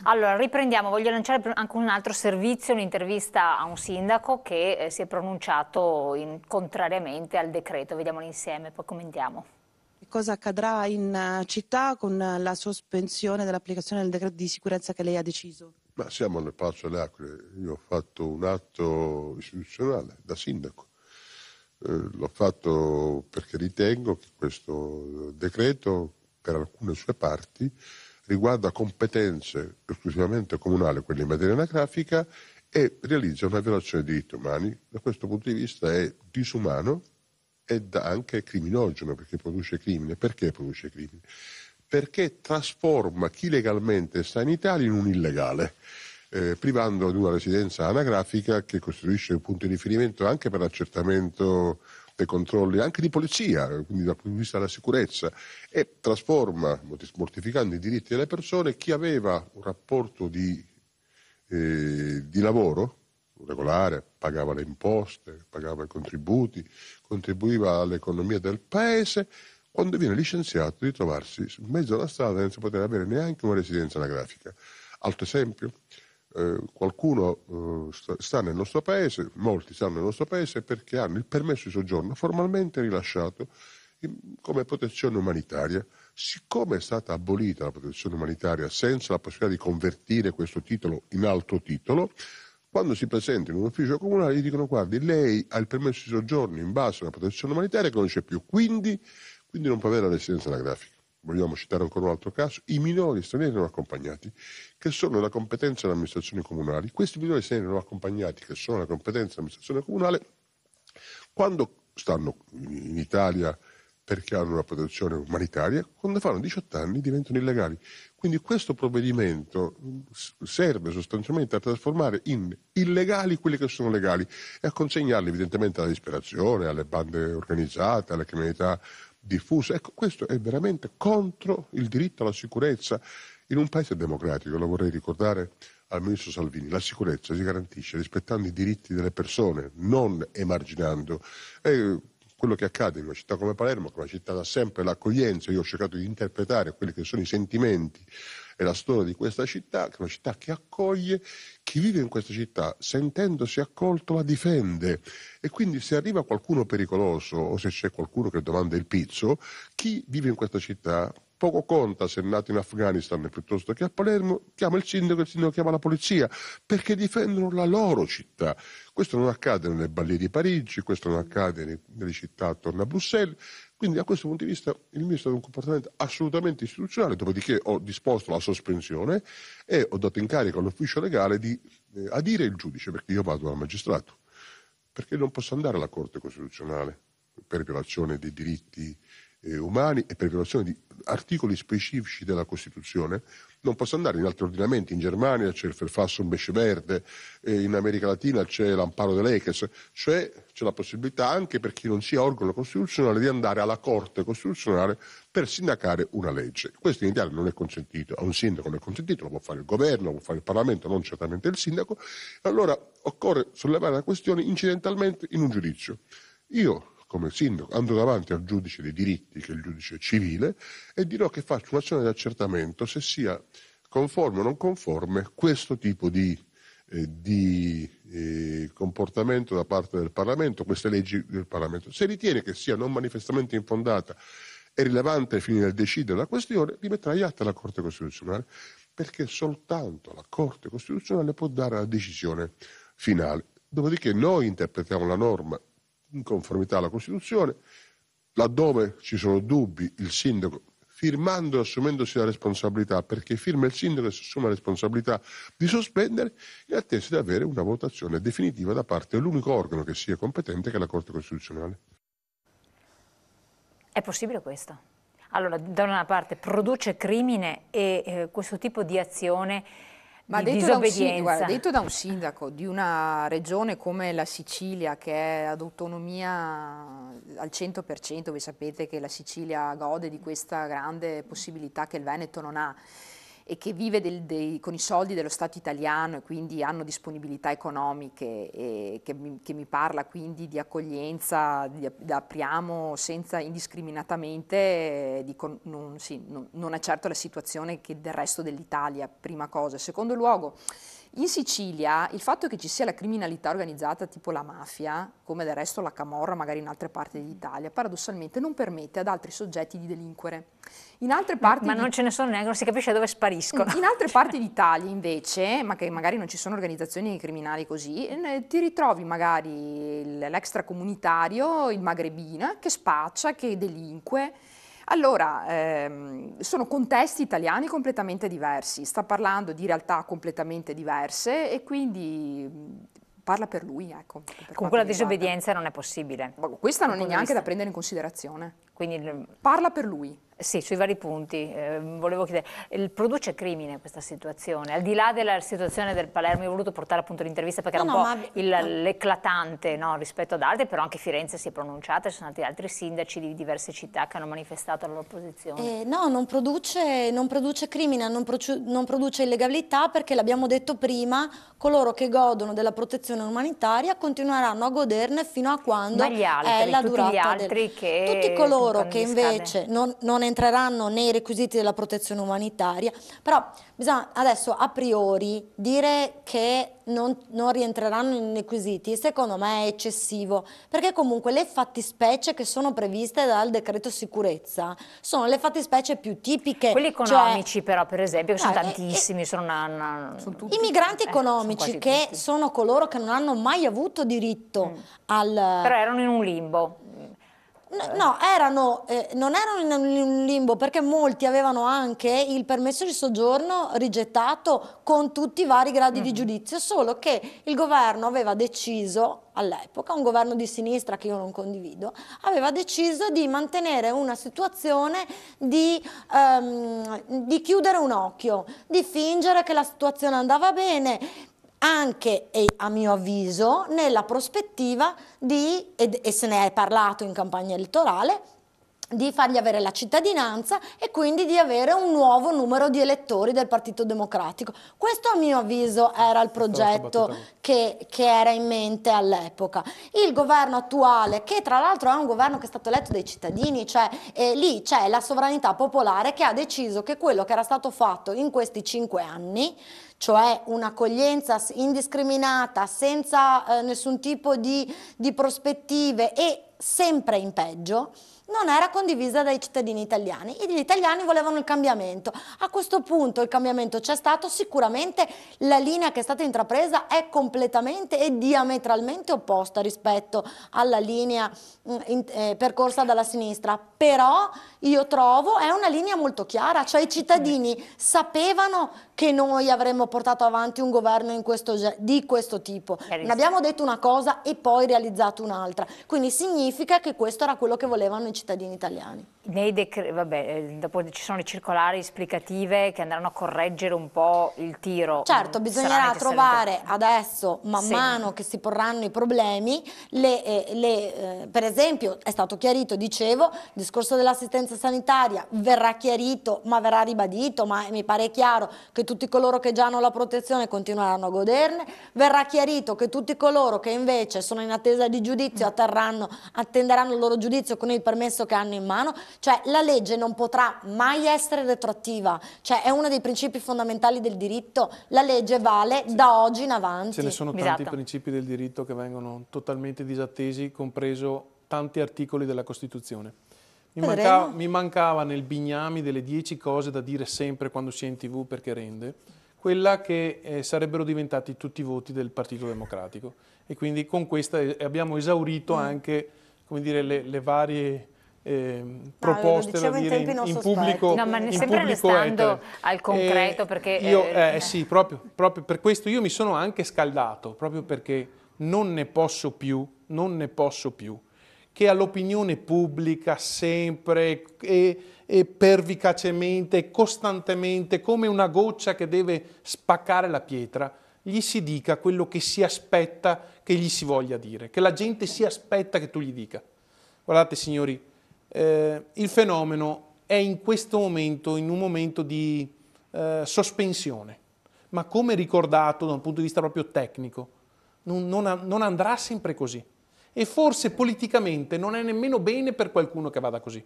Allora, riprendiamo, voglio lanciare anche un altro servizio, un'intervista a un sindaco che si è pronunciato contrariamente al decreto, vediamolo insieme, poi commentiamo. Che cosa accadrà in città con la sospensione dell'applicazione del decreto di sicurezza che lei ha deciso? Ma siamo nel Palazzo delle Aquile, io ho fatto un atto istituzionale da sindaco. L'ho fatto perché ritengo che questo decreto, per alcune sue parti, riguarda competenze esclusivamente comunali, quelle in materia anagrafica, e realizza una violazione dei diritti umani. Da questo punto di vista è disumano ed anche criminogeno, perché produce crimine. Perché produce crimine? Perché trasforma chi legalmente sta in Italia in un illegale, privando di una residenza anagrafica che costituisce un punto di riferimento anche per l'accertamento dei controlli anche di polizia, quindi dal punto di vista della sicurezza, e trasforma, mortificando i diritti delle persone, chi aveva un rapporto di lavoro regolare, pagava le imposte, pagava i contributi, contribuiva all'economia del paese, quando viene licenziato di trovarsi in mezzo alla strada senza poter avere neanche una residenza anagrafica. Altro esempio, qualcuno sta nel nostro paese, molti stanno nel nostro paese perché hanno il permesso di soggiorno formalmente rilasciato come protezione umanitaria. Siccome è stata abolita la protezione umanitaria senza la possibilità di convertire questo titolo in altro titolo, quando si presenta in un ufficio comunale gli dicono: guardi, lei ha il permesso di soggiorno in base alla protezione umanitaria che non c'è più, quindi non può avere la residenza anagrafica. Vogliamo citare ancora un altro caso: i minori stranieri non accompagnati, che sono nella competenza delle amministrazioni comunali. Questi minori stranieri non accompagnati, che sono nella competenza dell'amministrazione comunale, quando stanno in Italia perché hanno una protezione umanitaria, quando fanno 18 anni diventano illegali. Quindi questo provvedimento serve sostanzialmente a trasformare in illegali quelli che sono legali e a consegnarli evidentemente alla disperazione, alle bande organizzate, alla criminalità diffusa. Ecco, questo è veramente contro il diritto alla sicurezza in un paese democratico. Lo vorrei ricordare al ministro Salvini: la sicurezza si garantisce rispettando i diritti delle persone, non emarginando. Quello che accade in una città come Palermo, che è una città da sempre l'accoglienza. Io ho cercato di interpretare quelli che sono i sentimenti e la storia di questa città, che è una città che accoglie. Chi vive in questa città, sentendosi accolto, la difende, e quindi se arriva qualcuno pericoloso o se c'è qualcuno che domanda il pizzo, chi vive in questa città poco conta se è nato in Afghanistan piuttosto che a Palermo, chiama il sindaco chiama la polizia, perché difendono la loro città. Questo non accade nelle ballie di Parigi, questo non accade nelle città attorno a Bruxelles. Quindi da questo punto di vista il ministro ha un comportamento assolutamente istituzionale, dopodiché ho disposto la sospensione e ho dato incarico all'ufficio legale di adire il giudice, perché io vado dal magistrato, perché non posso andare alla Corte Costituzionale per violazione dei diritti umani e per violazione di articoli specifici della Costituzione. Non posso andare in altri ordinamenti. In Germania c'è il Verfassungsbeschwerde verde, in America Latina c'è l'amparo dell'ECHES, cioè c'è la possibilità anche per chi non sia organo costituzionale di andare alla Corte Costituzionale per sindacare una legge. Questo in Italia non è consentito, a un sindaco non è consentito, lo può fare il governo, lo può fare il Parlamento, non certamente il sindaco. Allora occorre sollevare la questione incidentalmente in un giudizio. Io, come sindaco, andrò davanti al giudice dei diritti, che è il giudice civile, e dirò che faccio un'azione di accertamento se sia conforme o non conforme questo tipo di comportamento da parte del Parlamento, queste leggi del Parlamento. Se ritiene che sia non manifestamente infondata e rilevante ai fini del decidere la questione, rimetterà agli atti alla Corte Costituzionale, perché soltanto la Corte Costituzionale può dare la decisione finale. Dopodiché noi interpretiamo la norma in conformità alla Costituzione. Laddove ci sono dubbi, il sindaco, firmando e assumendosi la responsabilità, perché firma il sindaco e si assume la responsabilità di sospendere, in attesa di avere una votazione definitiva da parte dell'unico organo che sia competente, che è la Corte Costituzionale. È possibile questo? Allora, da una parte produce crimine e questo tipo di azione Ma di guarda, disobbedienza. detto da un sindaco di una regione come la Sicilia, che è ad autonomia al 100%, voi sapete che la Sicilia gode di questa grande possibilità che il Veneto non ha, e che vive con i soldi dello Stato italiano e quindi hanno disponibilità economiche e che mi parla quindi di accoglienza, apriamo senza indiscriminatamente, dico, non è certo la situazione che del resto dell'Italia, prima cosa. Secondo luogo, in Sicilia il fatto che ci sia la criminalità organizzata tipo la mafia, come del resto la camorra magari in altre parti d'Italia, paradossalmente non permette ad altri soggetti di delinquere. In altre parti ma non ce ne sono neanche, non si capisce dove spariscono. In altre parti d'Italia invece, ma che magari non ci sono organizzazioni criminali così, ti ritrovi magari l'extracomunitario, il magrebino, che spaccia, che delinque. Allora, sono contesti italiani completamente diversi, sta parlando di realtà completamente diverse e quindi parla per lui, ecco. Comunque la disobbedienza non è possibile. Questa non è neanche da prendere in considerazione. Quindi, parla per lui. Sì, sui vari punti. Volevo chiedere, produce crimine questa situazione? Al di là della situazione del Palermo, io ho voluto portare appunto l'intervista perché era un po' l'eclatante, no, rispetto ad altri, però anche Firenze si è pronunciata, ci sono stati altri sindaci di diverse città che hanno manifestato la loro posizione. No, non produce crimine, non produce illegalità perché l'abbiamo detto prima, coloro che godono della protezione umanitaria continueranno a goderne fino a quando è la durata. Tutti gli altri che tutti coloro che invece non entreranno nei requisiti della protezione umanitaria, però bisogna adesso a priori dire che non rientreranno nei requisiti, secondo me è eccessivo, perché comunque le fattispecie che sono previste dal decreto sicurezza sono le fattispecie più tipiche. Quelli economici però, per esempio, che sono tantissimi, sono tutti. I migranti economici che sono coloro che non hanno mai avuto diritto al... Però erano in un limbo. No, non erano in un limbo perché molti avevano anche il permesso di soggiorno rigettato con tutti i vari gradi di giudizio, solo che il governo aveva deciso, all'epoca, un governo di sinistra che io non condivido, aveva deciso di mantenere una situazione di chiudere un occhio, di fingere che la situazione andava bene, anche, e a mio avviso, nella prospettiva e se ne è parlato in campagna elettorale, di fargli avere la cittadinanza e quindi di avere un nuovo numero di elettori del Partito Democratico. Questo a mio avviso era il progetto che era in mente all'epoca. Il governo attuale, che tra l'altro è un governo che è stato eletto dai cittadini, cioè lì c'è la sovranità popolare che ha deciso che quello che era stato fatto in questi 5 anni, cioè un'accoglienza indiscriminata, senza nessun tipo di prospettive e sempre in peggio, non era condivisa dai cittadini italiani. Gli italiani volevano il cambiamento. A questo punto il cambiamento c'è stato, sicuramente la linea che è stata intrapresa è completamente e diametralmente opposta rispetto alla linea percorsa dalla sinistra, però io trovo è una linea molto chiara, cioè i cittadini sapevano che noi avremmo portato avanti un governo di questo tipo. Non abbiamo detto una cosa e poi realizzato un'altra, quindi significa che questo era quello che volevano i cittadini italiani. Dopo ci sono le circolari esplicative che andranno a correggere un po' il tiro. Certo, bisognerà trovare adesso, man mano che si porranno i problemi, per esempio è stato chiarito, dicevo, il discorso dell'assistenza sanitaria verrà chiarito, ma verrà ribadito, ma mi pare chiaro che tutti coloro che già hanno la protezione continueranno a goderne, verrà chiarito che tutti coloro che invece sono in attesa di giudizio attenderanno il loro giudizio con il permesso che hanno in mano, cioè la legge non potrà mai essere retroattiva, cioè è uno dei principi fondamentali del diritto, la legge vale da oggi in avanti. Ce ne sono tanti principi del diritto che vengono totalmente disattesi, compreso tanti articoli della Costituzione. Mi mancava nel bignami delle 10 cose da dire sempre quando si è in TV perché rende, quella che sarebbero diventati tutti i voti del Partito Democratico, e quindi con questa abbiamo esaurito anche, come dire, le varie proposte da dire in pubblico. No, ma sempre restando al concreto, perché sì, proprio per questo io mi sono anche scaldato, proprio perché non ne posso più che all'opinione pubblica sempre e pervicacemente e costantemente, come una goccia che deve spaccare la pietra, gli si dica quello che si aspetta che gli si voglia dire, che la gente si aspetta che tu gli dica. Guardate signori, il fenomeno è in questo momento, in un momento di sospensione, ma come ricordato da un punto di vista proprio tecnico, non andrà sempre così. E forse politicamente non è nemmeno bene per qualcuno che vada così.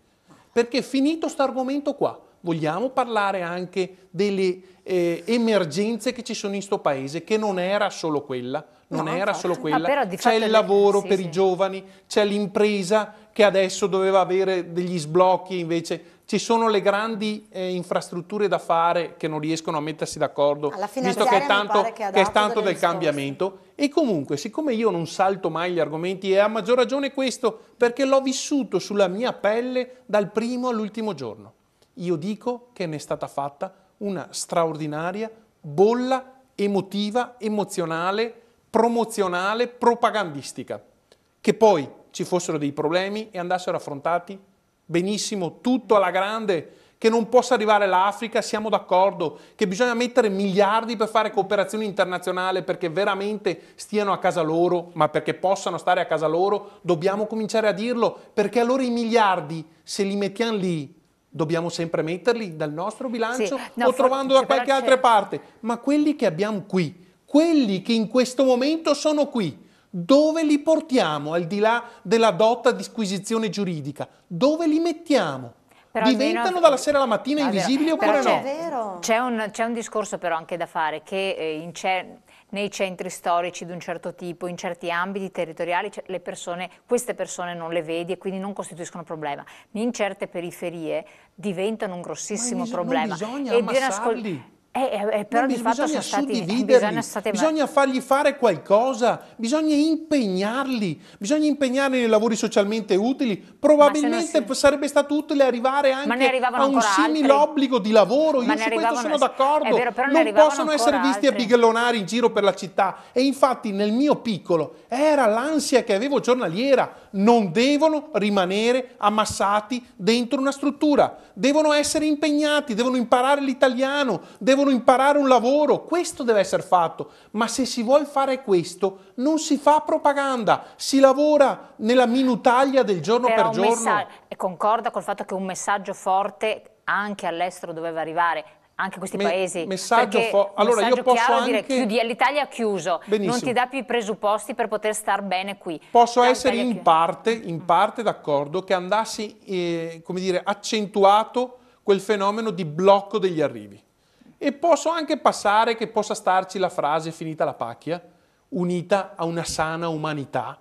Perché finito sto argomento qua, vogliamo parlare anche delle emergenze che ci sono in sto paese, che non era solo quella, c'è il lavoro per i giovani, c'è l'impresa che adesso doveva avere degli sblocchi, invece ci sono le grandi infrastrutture da fare che non riescono a mettersi d'accordo, visto che è tanto del cambiamento. E comunque, siccome io non salto mai gli argomenti, e a maggior ragione questo, perché l'ho vissuto sulla mia pelle dal primo all'ultimo giorno, io dico che ne è stata fatta una straordinaria bolla emotiva, emozionale, promozionale, propagandistica. Che poi ci fossero dei problemi e andassero affrontati benissimo, tutto alla grande, che non possa arrivare l'Africa, siamo d'accordo, che bisogna mettere miliardi per fare cooperazione internazionale perché veramente stiano a casa loro, ma perché possano stare a casa loro, dobbiamo cominciare a dirlo, perché allora i miliardi, se li mettiamo lì, dobbiamo sempre metterli dal nostro bilancio o trovando da qualche altra parte, ma quelli che abbiamo qui, quelli che in questo momento sono qui, dove li portiamo al di là della dotta disquisizione giuridica? Dove li mettiamo? Però diventano dalla sera alla mattina invisibili oppure no? C'è un discorso però anche da fare, che nei centri storici di un certo tipo, in certi ambiti territoriali, queste persone non le vedi e quindi non costituiscono problema. In certe periferie diventano un grossissimo problema. Non bisogna ammassarli. Però di fatto sono bisogna fargli fare qualcosa, bisogna impegnarli nei lavori socialmente utili. Probabilmente sarebbe stato utile arrivare anche a un simile obbligo di lavoro. Io su questo sono d'accordo. Non possono essere visti a bighellonare in giro per la città. E infatti nel mio piccolo era l'ansia che avevo giornaliera. Non devono rimanere ammassati dentro una struttura, devono essere impegnati, devono imparare l'italiano, devono imparare un lavoro, questo deve essere fatto. Ma se si vuol fare questo non si fa propaganda, si lavora nella minutaglia del giorno per giorno. E concorda col fatto che un messaggio forte anche all'estero doveva arrivare, anche questi paesi. Allora io posso anche dire l'Italia ha chiuso, non ti dà più i presupposti per poter star bene qui. Posso essere in parte d'accordo che andassi come dire, accentuato quel fenomeno di blocco degli arrivi. E posso anche passare che possa starci la frase finita la pacchia, unita a una sana umanità,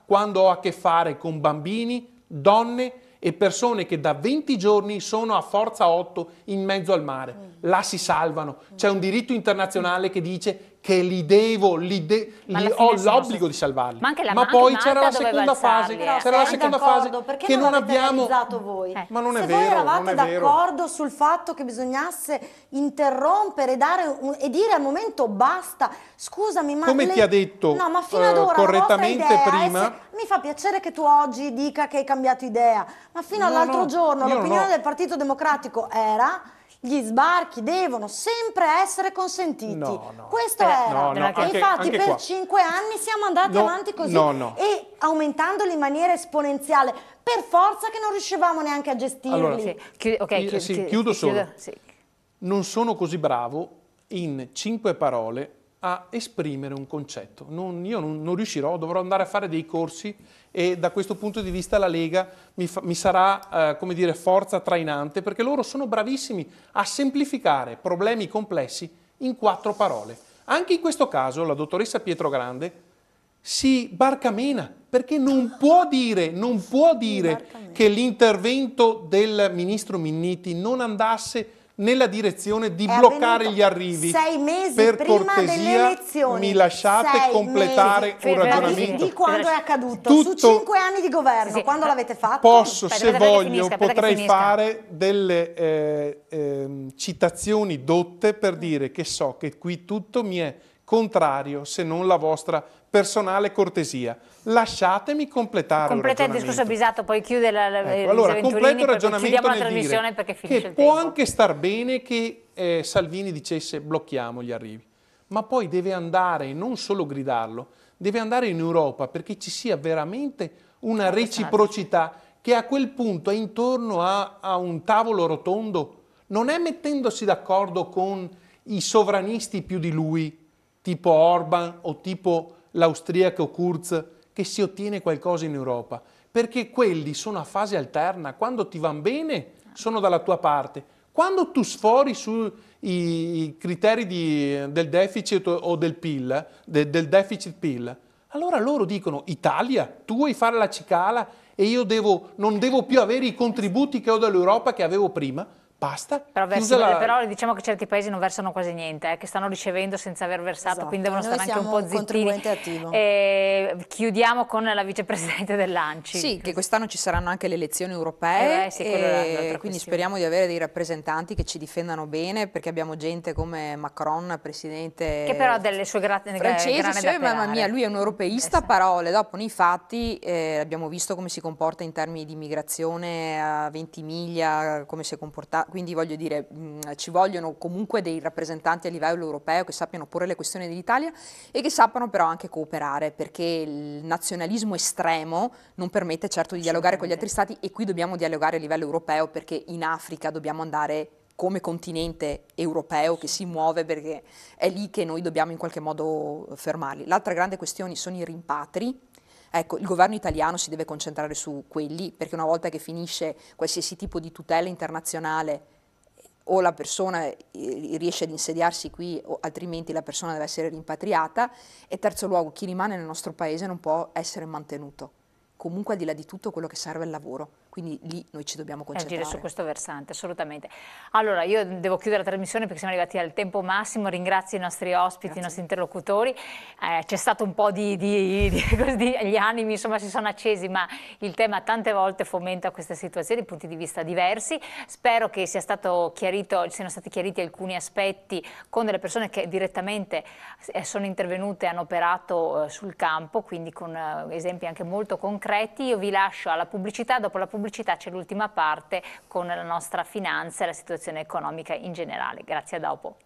quando ho a che fare con bambini, donne e persone che da 20 giorni sono a forza 8 in mezzo al mare. Là si salvano. C'è un diritto internazionale che dice che ho l'obbligo di salvarli. Ma poi c'era la seconda fase, che non abbiamo voi. Ma non è Se vero, voi eravate d'accordo sul fatto che bisognasse interrompere e dire al momento basta, scusami, ma come ti ha detto correttamente prima, mi fa piacere che tu oggi dica che hai cambiato idea, ma fino all'altro giorno l'opinione del Partito Democratico era: gli sbarchi devono sempre essere consentiti. Questo era. E infatti per 5 anni siamo andati avanti così e aumentandoli in maniera esponenziale. Per forza che non riuscivamo neanche a gestirli. Chiudo solo. Non sono così bravo in 5 parole a esprimere un concetto. Io non riuscirò, dovrò andare a fare dei corsi e da questo punto di vista la Lega mi sarà, come dire, forza trainante, perché loro sono bravissimi a semplificare problemi complessi in 4 parole. Anche in questo caso la dottoressa Pietrogrande si barcamena, perché non può dire che l'intervento del ministro Minniti non andasse nella direzione di bloccare gli arrivi. 6 mesi per prima cortesia, delle elezioni. mi lasciate completare un ragionamento. Di quando è accaduto? Su 5 anni di governo, quando l'avete fatto? Se voglio, potrei fare delle citazioni dotte per dire che so che qui tutto mi è contrario, se non la vostra personale cortesia. Lasciatemi completare il discorso Bisato, poi chiude allora, completo il ragionamento la trasmissione perché finisce il tempo. Può anche star bene che Salvini dicesse blocchiamo gli arrivi, ma poi deve andare, e non solo gridarlo, deve andare in Europa perché ci sia veramente una reciprocità che a quel punto è intorno a un tavolo rotondo, non è mettendosi d'accordo con i sovranisti più di lui, tipo Orban o tipo l'austriaco Kurz, che si ottiene qualcosa in Europa, perché quelli sono a fase alterna, quando ti van bene sono dalla tua parte, quando tu sfori sui criteri del deficit o del PIL, del deficit PIL, allora loro dicono: Italia, tu vuoi fare la cicala e io non devo più avere i contributi che ho dall'Europa che avevo prima? Basta. Però diciamo che certi paesi non versano quasi niente, che stanno ricevendo senza aver versato, esatto, quindi devono stare anche un po' zittini. Chiudiamo con la vicepresidente dell'ANCI. Sì, che quest'anno ci saranno anche le elezioni europee, sì, quindi speriamo di avere dei rappresentanti che ci difendano bene, perché abbiamo gente come Macron, presidente che però ha delle sue francesi, mamma mia, lui è un europeista, parole, dopo nei fatti abbiamo visto come si comporta in termini di immigrazione a Ventimiglia, come si è comportato. Quindi voglio dire, ci vogliono comunque dei rappresentanti a livello europeo che sappiano porre le questioni dell'Italia e che sappano però anche cooperare, perché il nazionalismo estremo non permette certo di dialogare con gli altri stati, e qui dobbiamo dialogare a livello europeo, perché in Africa dobbiamo andare come continente europeo che si muove, perché è lì che noi dobbiamo in qualche modo fermarli. L'altra grande questione sono i rimpatri. Ecco, il governo italiano si deve concentrare su quelli, perché una volta che finisce qualsiasi tipo di tutela internazionale, o la persona riesce ad insediarsi qui, o altrimenti la persona deve essere rimpatriata. E terzo luogo, chi rimane nel nostro paese non può essere mantenuto. Comunque al di là di tutto quello che serve è il lavoro, quindi lì noi ci dobbiamo concentrare. Agire su questo versante, assolutamente. Allora, io devo chiudere la trasmissione perché siamo arrivati al tempo massimo, ringrazio i nostri ospiti, i nostri interlocutori, c'è stato un po' gli animi insomma si sono accesi, ma il tema tante volte fomenta queste situazioni, punti di vista diversi. Spero che siano stati chiariti alcuni aspetti con delle persone che direttamente sono intervenute e hanno operato sul campo, quindi con esempi anche molto concreti. Io vi lascio alla pubblicità, dopo la pubblicità c'è l'ultima parte con la nostra finanza e la situazione economica in generale. Grazie, a dopo.